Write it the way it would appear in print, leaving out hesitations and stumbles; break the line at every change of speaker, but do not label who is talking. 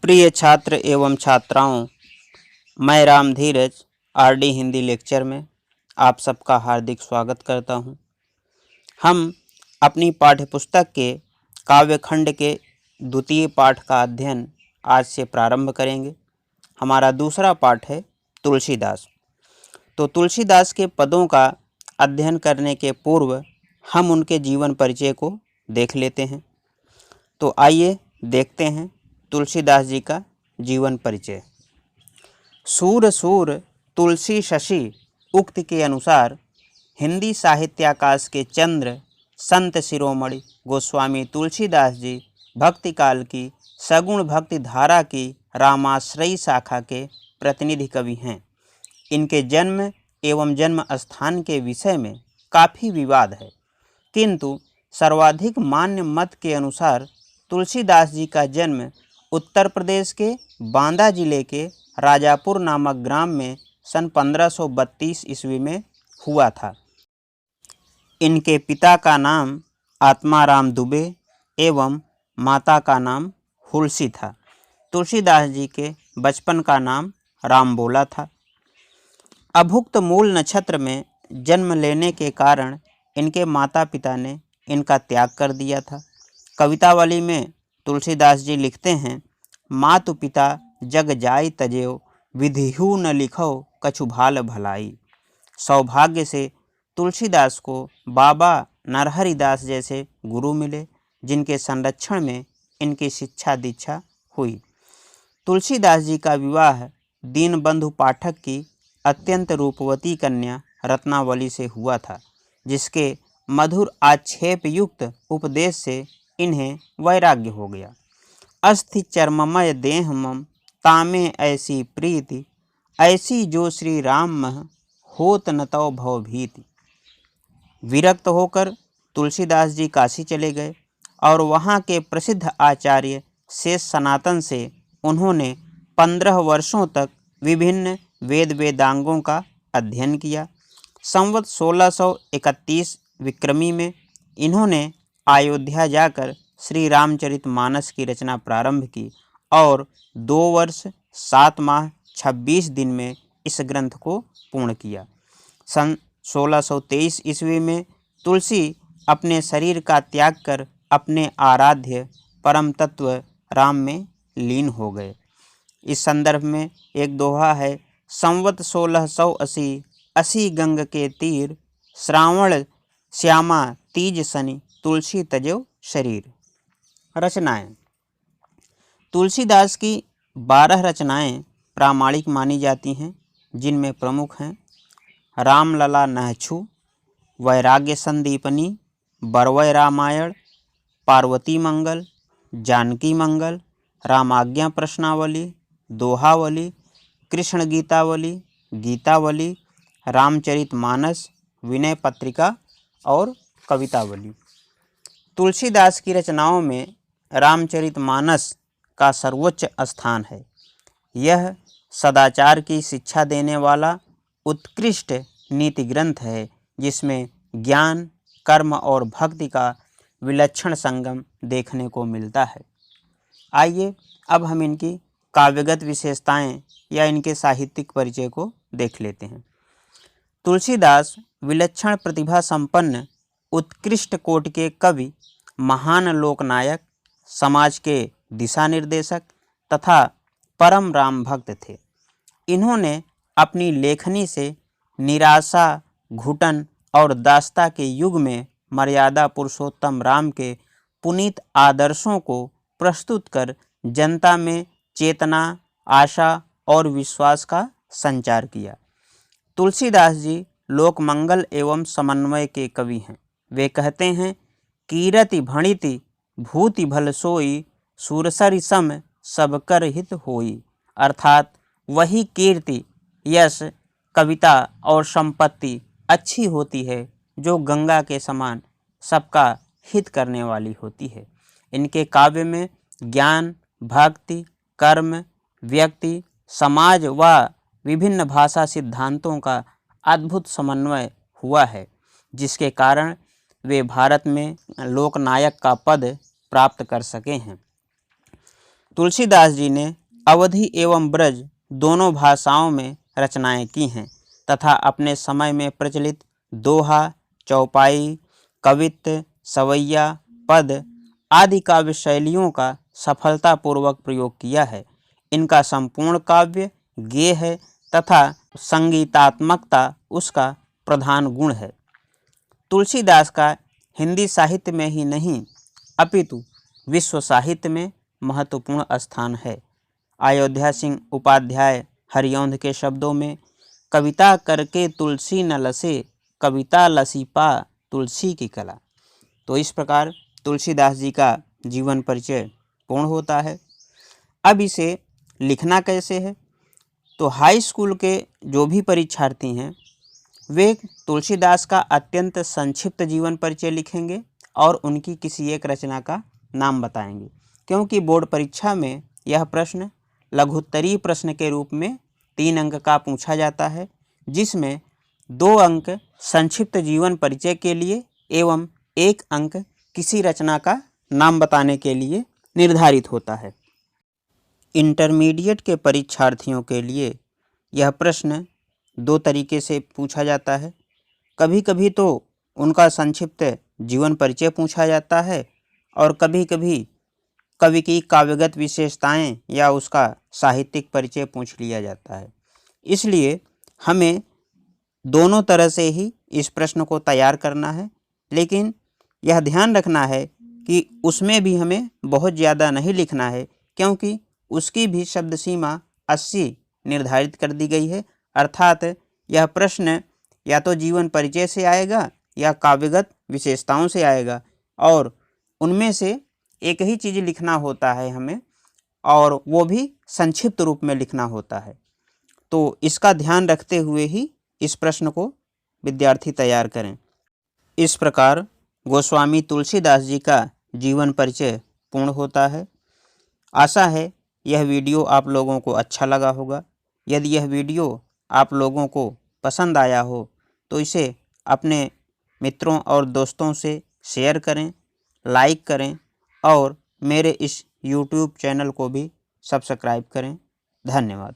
प्रिय छात्र एवं छात्राओं, मैं राम धीरज आरडी हिंदी लेक्चर में आप सबका हार्दिक स्वागत करता हूं। हम अपनी पाठ्यपुस्तक के काव्यखंड के द्वितीय पाठ का अध्ययन आज से प्रारंभ करेंगे। हमारा दूसरा पाठ है तुलसीदास। तो तुलसीदास के पदों का अध्ययन करने के पूर्व हम उनके जीवन परिचय को देख लेते हैं। तो आइए देखते हैं तुलसीदास जी का जीवन परिचय। सूर सूर तुलसी शशि उक्ति के अनुसार हिंदी साहित्याकाश के चंद्र संत शिरोमणि गोस्वामी तुलसीदास जी भक्ति काल की सगुण भक्ति धारा की रामाश्रयी शाखा के प्रतिनिधि कवि हैं। इनके जन्म एवं जन्म स्थान के विषय में काफ़ी विवाद है, किंतु सर्वाधिक मान्य मत के अनुसार तुलसीदास जी का जन्म उत्तर प्रदेश के बांदा जिले के राजापुर नामक ग्राम में सन 1532 ईस्वी में हुआ था। इनके पिता का नाम आत्माराम दुबे एवं माता का नाम हुलसी था। तुलसीदास जी के बचपन का नाम रामबोला था। अभुक्त मूल नक्षत्र में जन्म लेने के कारण इनके माता पिता ने इनका त्याग कर दिया था। कवितावली में तुलसीदास जी लिखते हैं, मातु पिता जग जाय तजेओ विधिहु न लिखो कछु भाल भलाई। सौभाग्य से तुलसीदास को बाबा नरहरिदास जैसे गुरु मिले, जिनके संरक्षण में इनकी शिक्षा दीक्षा हुई। तुलसीदास जी का विवाह दीनबंधु पाठक की अत्यंत रूपवती कन्या रत्नावली से हुआ था, जिसके मधुर आक्षेप युक्त उपदेश से इन्हें वैराग्य हो गया। अस्थि चर्ममय देह मम तामे ऐसी प्रीति, ऐसी जो श्री राम मह होत न तौ भव भीति। विरक्त होकर तुलसीदास जी काशी चले गए और वहाँ के प्रसिद्ध आचार्य शेष सनातन से उन्होंने 15 वर्षों तक विभिन्न वेदांगों का अध्ययन किया। संवत 1631 विक्रमी में इन्होंने अयोध्या जाकर श्री रामचरितमानस की रचना प्रारंभ की और 2 वर्ष 7 माह 26 दिन में इस ग्रंथ को पूर्ण किया। सन 1623 ईस्वी में तुलसी अपने शरीर का त्याग कर अपने आराध्य परम तत्व राम में लीन हो गए। इस संदर्भ में एक दोहा है, संवत 1680 असी गंग के तीर, श्रावण श्यामा तीज सनि तुलसी तजो शरीर। रचनाएं। तुलसीदास की 12 रचनाएं प्रामाणिक मानी जाती हैं, जिनमें प्रमुख हैं रामलला नहछु, वैराग्य संदीपनी, बरवय रामायण, पार्वती मंगल, जानकी मंगल, रामाज्ञा प्रश्नावली, दोहावली, कृष्ण गीतावली, गीतावली, रामचरितमानस, विनय पत्रिका और कवितावली। तुलसीदास की रचनाओं में रामचरितमानस का सर्वोच्च स्थान है। यह सदाचार की शिक्षा देने वाला उत्कृष्ट नीति ग्रंथ है, जिसमें ज्ञान, कर्म और भक्ति का विलक्षण संगम देखने को मिलता है। आइए अब हम इनकी काव्यगत विशेषताएं या इनके साहित्यिक परिचय को देख लेते हैं। तुलसीदास विलक्षण प्रतिभा संपन्न उत्कृष्ट कोटि के कवि, महान लोकनायक, समाज के दिशा निर्देशक तथा परम राम भक्त थे। इन्होंने अपनी लेखनी से निराशा, घुटन और दास्ता के युग में मर्यादा पुरुषोत्तम राम के पुनीत आदर्शों को प्रस्तुत कर जनता में चेतना, आशा और विश्वास का संचार किया। तुलसीदास जी लोकमंगल एवं समन्वय के कवि हैं। वे कहते हैं, कीरति भणिति भूति भल सोई, सुरसरि सम सब कर हित होई। अर्थात वही कीर्ति, यश, कविता और संपत्ति अच्छी होती है जो गंगा के समान सबका हित करने वाली होती है। इनके काव्य में ज्ञान, भक्ति, कर्म, व्यक्ति, समाज व विभिन्न भाषा सिद्धांतों का अद्भुत समन्वय हुआ है, जिसके कारण वे भारत में लोकनायक का पद प्राप्त कर सके हैं। तुलसीदास जी ने अवधी एवं ब्रज दोनों भाषाओं में रचनाएं की हैं तथा अपने समय में प्रचलित दोहा, चौपाई, कवित्त, सवैया, पद आदि काव्य शैलियों का सफलतापूर्वक प्रयोग किया है। इनका संपूर्ण काव्य गेय है तथा संगीतात्मकता उसका प्रधान गुण है। तुलसीदास का हिंदी साहित्य में ही नहीं अपितु विश्व साहित्य में महत्वपूर्ण स्थान है। अयोध्या सिंह उपाध्याय हरिऔंध के शब्दों में कविता करके तुलसी न लसे, कविता लसी पा तुलसी की कला। तो इस प्रकार तुलसीदास जी का जीवन परिचय पूर्ण होता है। अब इसे लिखना कैसे है? तो हाई स्कूल के जो भी परीक्षार्थी हैं वे तुलसीदास का अत्यंत संक्षिप्त जीवन परिचय लिखेंगे और उनकी किसी एक रचना का नाम बताएंगे, क्योंकि बोर्ड परीक्षा में यह प्रश्न लघुत्तरीय प्रश्न के रूप में 3 अंक का पूछा जाता है, जिसमें 2 अंक संक्षिप्त जीवन परिचय के लिए एवं 1 अंक किसी रचना का नाम बताने के लिए निर्धारित होता है। इंटरमीडिएट के परीक्षार्थियों के लिए यह प्रश्न 2 तरीके से पूछा जाता है। कभी कभी तो उनका संक्षिप्त जीवन परिचय पूछा जाता है और कभी कभी कवि की काव्यगत विशेषताएं या उसका साहित्यिक परिचय पूछ लिया जाता है। इसलिए हमें दोनों तरह से ही इस प्रश्न को तैयार करना है, लेकिन यह ध्यान रखना है कि उसमें भी हमें बहुत ज़्यादा नहीं लिखना है, क्योंकि उसकी भी शब्द सीमा 80 निर्धारित कर दी गई है। अर्थात यह प्रश्न या तो जीवन परिचय से आएगा या काव्यगत विशेषताओं से आएगा और उनमें से एक ही चीज़ लिखना होता है हमें, और वो भी संक्षिप्त रूप में लिखना होता है। तो इसका ध्यान रखते हुए ही इस प्रश्न को विद्यार्थी तैयार करें। इस प्रकार गोस्वामी तुलसीदास जी का जीवन परिचय पूर्ण होता है। आशा है यह वीडियो आप लोगों को अच्छा लगा होगा। यदि यह वीडियो आप लोगों को पसंद आया हो तो इसे अपने मित्रों और दोस्तों से शेयर करें, लाइक करें और मेरे इस YouTube चैनल को भी सब्सक्राइब करें। धन्यवाद।